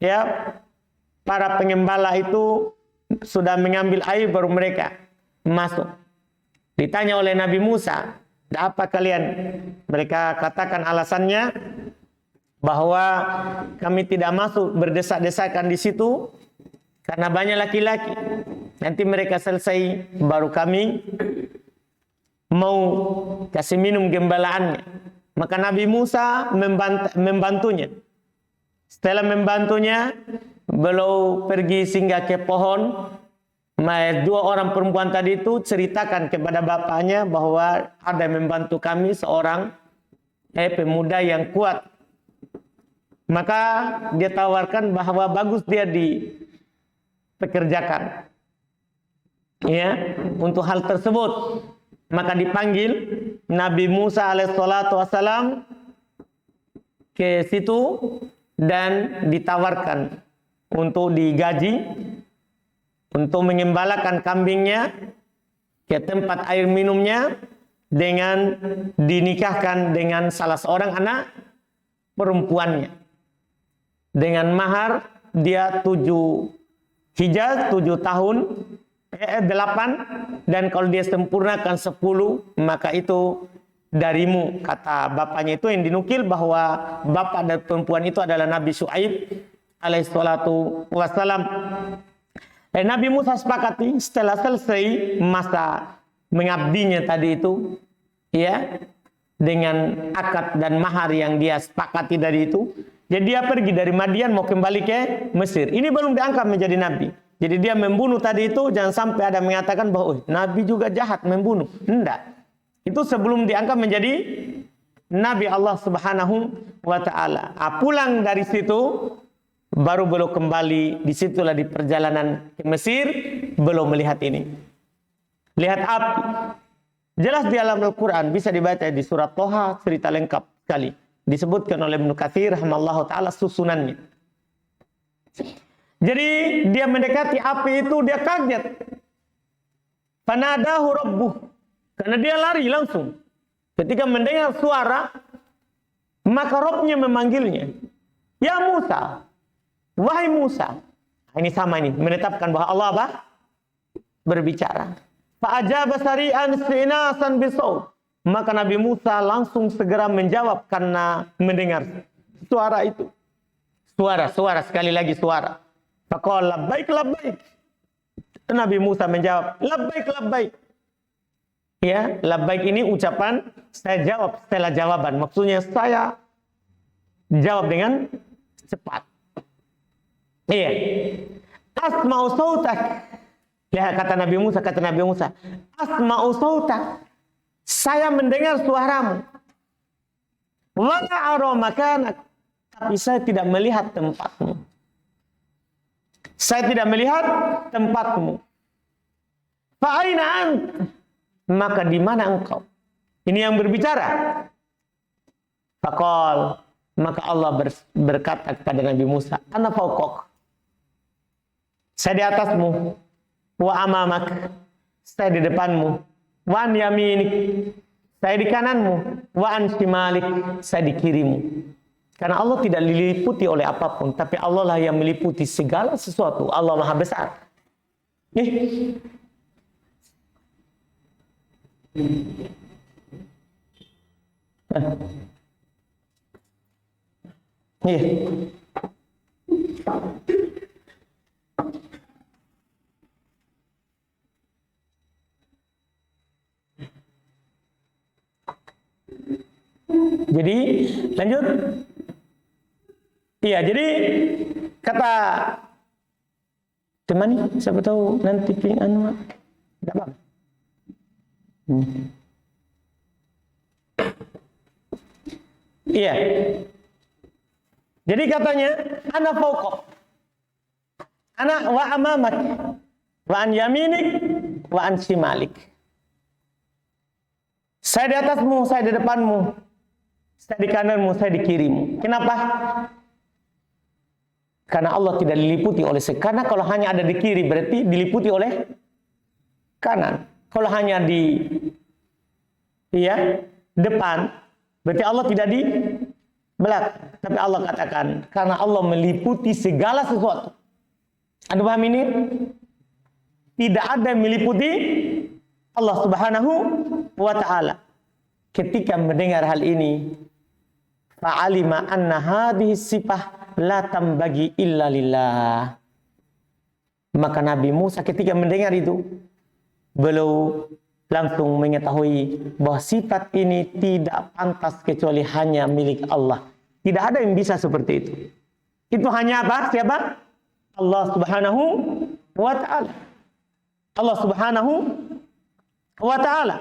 ya. Para pengembala itu sudah mengambil air, baru mereka masuk. Ditanya oleh Nabi Musa, "Apa kalian?" Mereka katakan alasannya bahwa kami tidak masuk berdesak-desakan di situ karena banyak laki-laki. Nanti mereka selesai baru kami mau kasih minum gembalaannya. Maka Nabi Musa membantunya. Setelah membantunya, beliau pergi singgah ke pohon. 2 orang perempuan tadi itu ceritakan kepada bapaknya bahwa ada yang membantu kami seorang pemuda yang kuat. Maka dia tawarkan bahwa bagus dia dipekerjakan, ya, untuk hal tersebut. Maka dipanggil Nabi Musa alaihissalam ke situ dan ditawarkan untuk digaji untuk mengembalakan kambingnya ke tempat air minumnya dengan dinikahkan dengan salah seorang anak perempuannya dengan mahar dia 7 hijaz, 7 tahun, 8, dan kalau dia sempurnakan 10, maka itu darimu. Kata bapaknya itu, yang dinukil bahwa bapak dan perempuan itu adalah Nabi Syuaib alaihissalatu wassalam. Dan Nabi Musa sepakati setelah selesai masa mengabdinya tadi itu, ya, dengan akad dan mahar yang dia sepakati tadi itu. Jadi dia pergi dari Madian mau kembali ke Mesir. Ini belum diangkat menjadi nabi. Jadi dia membunuh tadi itu, jangan sampai ada mengatakan bahwa nabi juga jahat membunuh. Tidak. Itu sebelum diangkat menjadi nabi Allah Subhanahu wa taala. Pulang dari situ baru beliau kembali, disitulah di perjalanan ke Mesir belum melihat ini. Lihat api. Jelas di dalam Al-Quran, bisa dibaca di surat Toha, cerita lengkap sekali. Disebutkan oleh Ibnu Katsir rahimallahu taala susunannya. Jadi dia mendekati api itu, dia kaget. Fanadahu rabbuh, karena dia lari langsung. Ketika mendengar suara, maka Rabbnya memanggilnya. Ya Musa, wahai Musa. Ini sama ini, menetapkan bahwa Allah apa? Berbicara. Fa'ajaba sari'an istinasan bisaut. Maka Nabi Musa langsung segera menjawab karena mendengar suara itu. Suara, sekali lagi suara. Faqala labbaik labbaik. Nabi Musa menjawab, labbaik labbaik. Ya, labbaik ini ucapan saya jawab setelah jawaban. Maksudnya saya jawab dengan cepat. Iya. Asma'u sautak. Lihat kata Nabi Musa, asma'u sautak. Saya mendengar suaramu. Wa a'ra makanak. Tapi saya tidak melihat tempatmu. Saya tidak melihat tempatmu. Fa aina ant? Maka di mana engkau? Ini yang berbicara. Faqal, maka Allah berkata kepada Nabi Musa, ana fauqak. Saya di atasmu. Wa amamak. Saya di depanmu. Wa an yaminik, saya di kananmu. Wa an shimalik, saya di kirimu. Karena Allah tidak diliputi oleh apapun, tapi Allah lah yang meliputi segala sesuatu. Allah Maha Besar. Jadi lanjut. Iya, jadi kata teman nih, siapa tahu nanti ping anu enggak apa. Iya. Jadi katanya ana fauqak. Ana wa amamak wa an yaminik wa an shimalik. Saya di atasmu, saya di depanmu. Saya di kananmu, saya di kirimu. Kenapa? Karena Allah tidak diliputi oleh karena kalau hanya ada di kiri berarti diliputi oleh kanan. Kalau hanya di depan berarti Allah tidak di belakang. Tapi Allah katakan karena Allah meliputi segala sesuatu. Anda paham ini? Tidak ada yang meliputi Allah Subhanahu wa ta'ala. Ketika mendengar hal ini, fa'alima anna hadhihi sifah la tambagi illa lillah. Maka Nabi Musa ketika mendengar itu, beliau langsung mengetahui bahwa sifat ini tidak pantas kecuali hanya milik Allah. Tidak ada yang bisa seperti itu. Itu hanya apa? Siapa? Allah Subhanahu wa ta'ala. Allah Subhanahu wa ta'ala.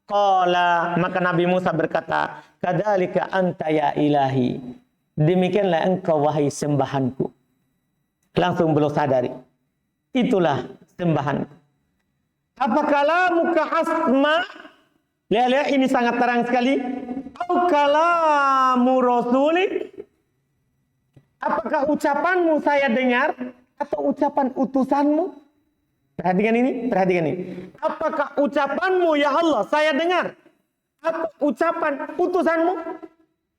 Qala, maka Nabi Musa berkata, kadzalika anta ya ilahi. Demikianlah engkau wahai sembahanku. Langsung beliau sadari. Itulah sembahanku. Apa kalamuka asma? Lihat, ini sangat terang sekali. Au kalamu rasulik? Apakah ucapanmu saya dengar atau ucapan utusanmu? Perhatikan ini. Apakah ucapanmu ya Allah saya dengar atau ucapan utusanmu?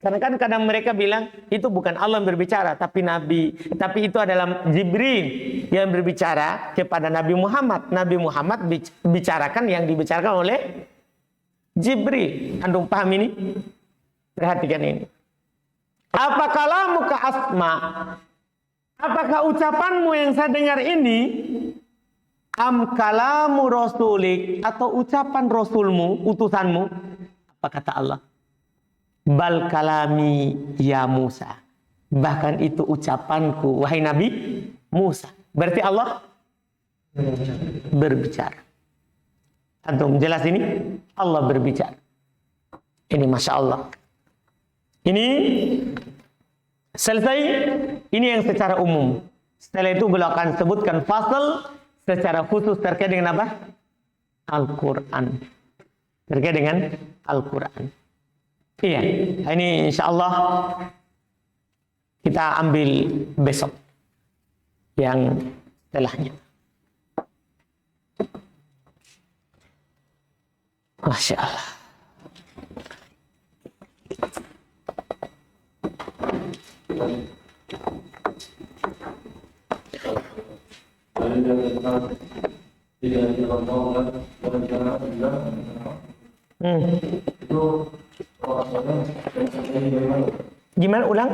Karena kan kadang mereka bilang itu bukan Allah yang berbicara, tapi itu adalah Jibril yang berbicara kepada Nabi Muhammad. Nabi Muhammad bicarakan yang dibicarakan oleh Jibril. Antum paham ini? Perhatikan ini. Apa kalamuka asma? Apakah ucapanmu yang saya dengar ini am kalamu rasulik atau ucapan rasulmu, utusanmu? Apa kata Allah? Bal kalami ya Musa. Bahkan itu ucapanku wahai Nabi Musa. Berarti Allah berbicara. Antum jelas ini? Allah berbicara. Ini Masya Allah. Ini selesai. Ini yang secara umum. Setelah itu beliau akan sebutkan fasal secara khusus terkait dengan apa? Al-Quran. Terkait dengan Al-Quran. Iya, ini insya Allah kita ambil besok yang setelahnya. Masya Allah. Gimana ulang?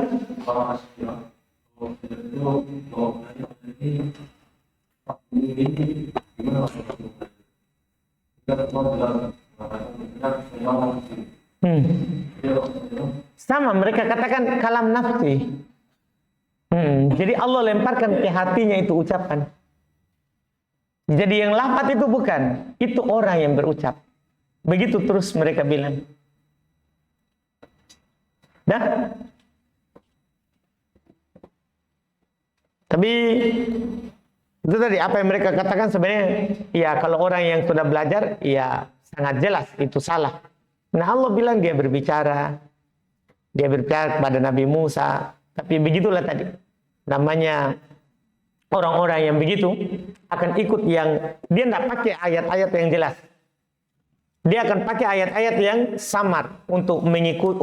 Sama mereka katakan kalam nafsi. Jadi Allah lemparkan ke hatinya itu ucapan. Jadi yang lafaz itu bukan, itu orang yang berucap. Begitu terus mereka bilang. Dah. Tapi itu tadi apa yang mereka katakan sebenarnya ya kalau orang yang sudah belajar ya sangat jelas itu salah. Nah Allah bilang dia berbicara kepada Nabi Musa. Tapi begitulah tadi namanya orang-orang yang begitu akan ikut yang dia tidak pakai ayat-ayat yang jelas. Dia akan pakai ayat-ayat yang samar untuk mengikut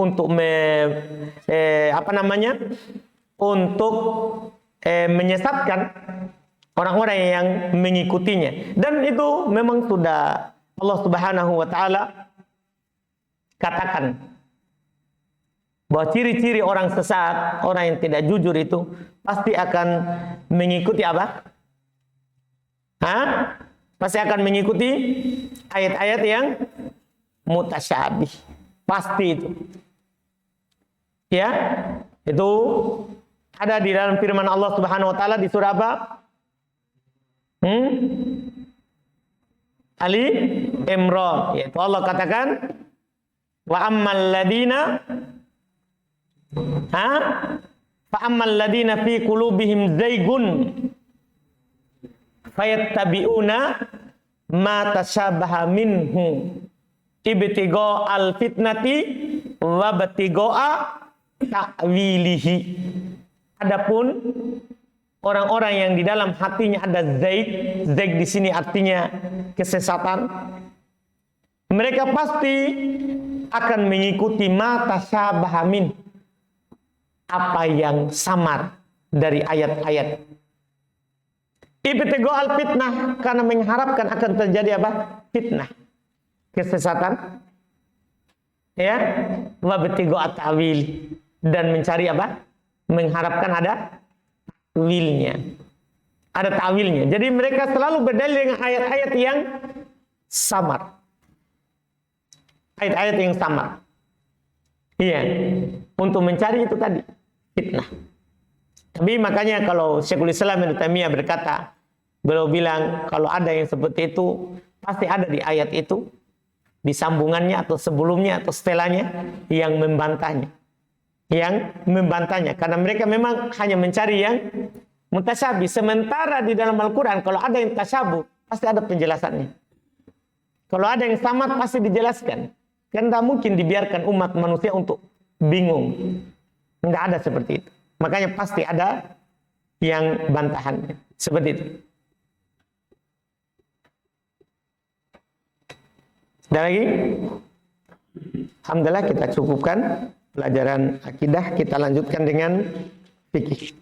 menyesatkan orang-orang yang mengikutinya. Dan itu memang sudah Allah Subhanahu wa taala katakan bahwa ciri-ciri orang sesat, orang yang tidak jujur itu pasti akan mengikuti apa? Pasti akan mengikuti ayat-ayat yang mutasyabih. Pasti itu. Ya, itu ada di dalam firman Allah Subhanahu wa taala di surah apa? Ali Imran. Yaitu Allah katakan wa ammal ladina fa ammal ladina fi qulubihim zaygun fayattabi'una ma tashabaha minhu ibtigha al-fitnati wa ibtigha ta'wilihi. Adapun orang-orang yang di dalam hatinya ada zaig di sini artinya kesesatan, mereka pasti akan mengikuti ma tashabaha min, apa yang samar dari ayat-ayat. Ibtigha al-fitnah, karena mengharapkan akan terjadi apa? Fitnah, kesesatan. Ya, wa ibtigha at-ta'wil, dan mencari apa? Mengharapkan ada ta'wilnya. Ada ta'wilnya. Jadi mereka selalu berdalil dengan ayat-ayat yang samar. Ayat-ayat yang samar. Iya, untuk mencari itu tadi fitnah. Tapi makanya kalau Syekhul Islam Ibnu Taimiyah berkata, beliau bilang kalau ada yang seperti itu pasti ada di ayat itu, di sambungannya atau sebelumnya atau setelahnya yang membantahnya. Karena mereka memang hanya mencari yang mutasyabih. Sementara di dalam Al-Quran kalau ada yang tasyabuh pasti ada penjelasannya. Kalau ada yang samad pasti dijelaskan. Kan tidak mungkin dibiarkan umat manusia untuk bingung. Tidak ada seperti itu. Makanya pasti ada yang bantahannya. Seperti itu. Ada lagi? Alhamdulillah kita cukupkan pelajaran akidah. Kita lanjutkan dengan fikih.